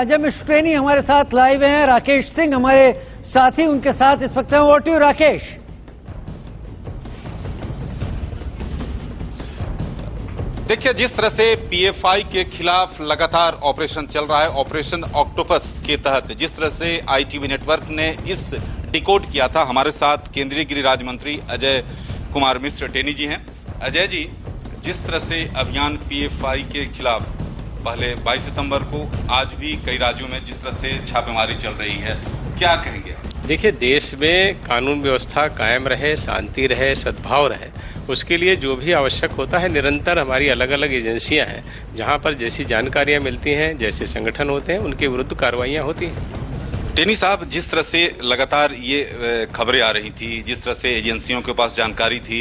अजय मिश्र टेनी हमारे साथ लाइव हैं, राकेश सिंह हमारे साथी उनके साथ इस वक्त हैं। What you Rakesh? देखिए, जिस तरह से पीएफआई के खिलाफ लगातार ऑपरेशन चल रहा है, ऑपरेशन ऑक्टोपस के तहत जिस तरह से आईटीवी नेटवर्क ने इस डिकोड किया था, हमारे साथ केंद्रीय गृह राज्य मंत्री अजय कुमार मिश्र टेनी जी हैं। अजय जी, जिस तरह से अभियान पीएफआई के खिलाफ पहले 22 सितंबर को, आज भी कई राज्यों में जिस तरह से छापेमारी चल रही है, क्या कहेंगे? देखिए, देश में कानून व्यवस्था कायम रहे, शांति रहे, सद्भाव रहे, उसके लिए जो भी आवश्यक होता है, निरंतर हमारी अलग अलग एजेंसियां हैं जहां पर जैसी जानकारियां मिलती हैं, जैसे संगठन होते हैं, उनके विरुद्ध कार्रवाइयां होती हैं। टेनी साहब, जिस तरह से लगातार ये खबरें आ रही थी, जिस तरह से एजेंसियों के पास जानकारी थी,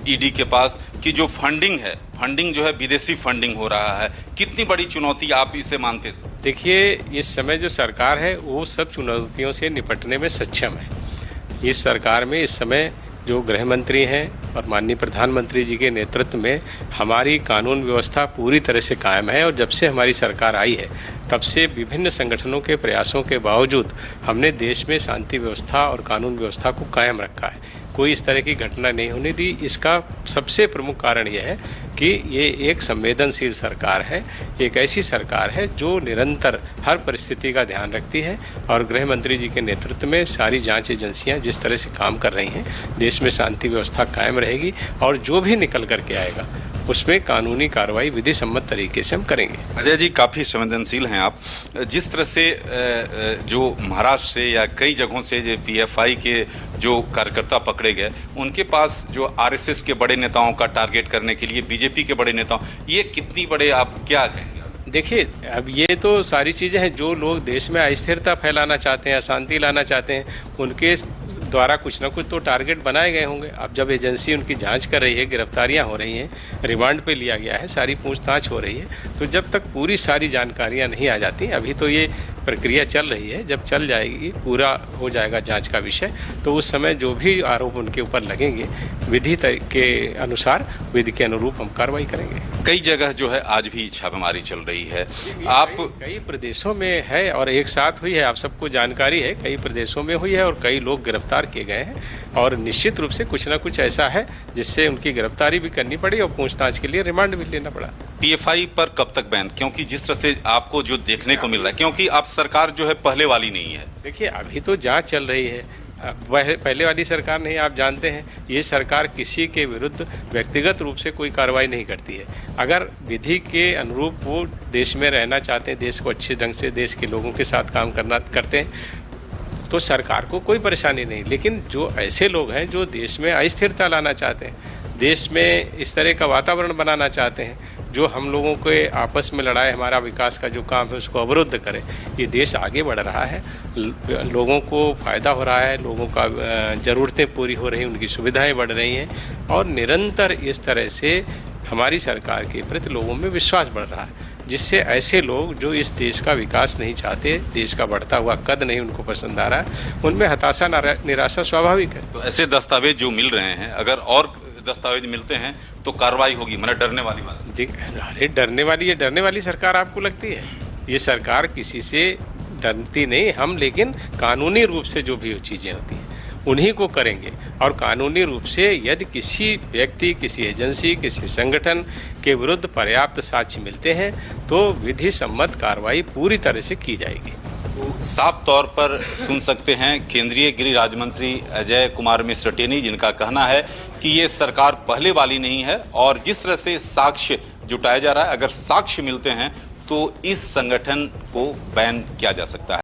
ईडी के पास, कि जो फंडिंग जो है विदेशी फंडिंग हो रहा है, कितनी बड़ी चुनौती आप इसे मानते थे? देखिए, इस समय जो सरकार है वो सब चुनौतियों से निपटने में सक्षम है। इस सरकार में इस समय जो गृह मंत्री हैं और माननीय प्रधानमंत्री जी के नेतृत्व में हमारी कानून व्यवस्था पूरी तरह से कायम है। और जब से हमारी सरकार आई है तब से विभिन्न संगठनों के प्रयासों के बावजूद हमने देश में शांति व्यवस्था और कानून व्यवस्था को कायम रखा है। कोई इस तरह की घटना नहीं होने दी। इसका सबसे प्रमुख कारण यह है कि ये एक संवेदनशील सरकार है, एक ऐसी सरकार है जो निरंतर हर परिस्थिति का ध्यान रखती है। और गृह मंत्री जी के नेतृत्व में सारी जांच एजेंसियां जिस तरह से काम कर रही हैं, देश में शांति व्यवस्था कायम रहेगी और जो भी निकल करके आएगा उसमें कानूनी कार्रवाई विधि सम्मत तरीके से हम करेंगे। अजय जी, काफी संवेदनशील हैं आप। जिस तरह से जो महाराष्ट्र से या कई जगहों से जो पीएफआई के जो कार्यकर्ता पकड़े गए, उनके पास जो आरएसएस के बड़े नेताओं का टारगेट करने के लिए बीजेपी के बड़े नेताओं, ये कितनी बड़े, आप क्या कहेंगे? देखिए, अब ये तो सारी चीजें हैं जो लोग देश में अस्थिरता फैलाना चाहते हैं, अशांति लाना चाहते हैं, उनके द्वारा कुछ न कुछ तो टारगेट बनाए गए होंगे। अब जब एजेंसी उनकी जांच कर रही है, गिरफ्तारियां हो रही हैं, रिमांड पे लिया गया है, सारी पूछताछ हो रही है, तो जब तक पूरी सारी जानकारियां नहीं आ जाती, अभी तो ये प्रक्रिया चल रही है, जब चल जाएगी, पूरा हो जाएगा जांच का विषय, तो उस समय जो भी आरोप उनके ऊपर लगेंगे, विधि के अनुसार, विधि के अनुरूप हम कार्रवाई करेंगे। कई जगह जो है आज भी छापेमारी चल रही है, आप कई प्रदेशों में है और एक साथ हुई है, आप सबको जानकारी है, कई प्रदेशों में हुई है और कई लोग गिरफ्तार किए गए हैं। और निश्चित रूप से कुछ न कुछ ऐसा है जिससे उनकी गिरफ्तारी भी करनी पड़ी और पूछताछ के लिए रिमांड भी लेना पड़ा। पीएफआई पर कब तक बैन? क्योंकि जिस तरह से आपको जो देखने को मिल रहा है, क्योंकि आप सरकार जो है पहले वाली नहीं है। देखिए, अभी तो जांच चल रही है, पहले वाली सरकार नहीं, आप जानते हैं ये सरकार किसी के विरुद्ध व्यक्तिगत रूप से कोई कार्रवाई नहीं करती है। अगर विधि के अनुरूप वो देश में रहना चाहते हैं, देश को अच्छे ढंग से, देश के लोगों के साथ काम करते हैं, तो सरकार को कोई परेशानी नहीं। लेकिन जो ऐसे लोग हैं जो देश में अस्थिरता लाना चाहते हैं, देश में इस तरह का वातावरण बनाना चाहते हैं जो हम लोगों के आपस में लड़ाई, हमारा विकास का जो काम है उसको अवरुद्ध करे, ये देश आगे बढ़ रहा है, लोगों को फायदा हो रहा है, लोगों का जरूरतें पूरी हो रही हैं, उनकी सुविधाएं बढ़ रही हैं और निरंतर इस तरह से हमारी सरकार के प्रति लोगों में विश्वास बढ़ रहा है, जिससे ऐसे लोग जो इस देश का विकास नहीं चाहते, देश का बढ़ता हुआ कद नहीं उनको पसंद आ रहा है, उनमें हताशा निराशा स्वाभाविक है। तो ऐसे दस्तावेज जो मिल रहे हैं, अगर और दस्तावेज मिलते हैं तो कार्रवाई होगी, मतलब डरने वाली बात? जी, अरे डरने वाली सरकार आपको लगती है? ये सरकार किसी से डरती नहीं, हम लेकिन कानूनी रूप से जो भी चीजें होती हैं उन्हीं को करेंगे। और कानूनी रूप से यदि किसी व्यक्ति, किसी एजेंसी, किसी संगठन के विरुद्ध पर्याप्त साक्ष्य मिलते हैं तो विधि सम्मत कार्रवाई पूरी तरह से की जाएगी। तो साफ तौर पर सुन सकते हैं केंद्रीय गृह राज्य मंत्री अजय कुमार मिश्र टेनी, जिनका कहना है कि ये सरकार पहले वाली नहीं है और जिस तरह से साक्ष्य जुटाया जा रहा है, अगर साक्ष्य मिलते हैं तो इस संगठन को बैन किया जा सकता है।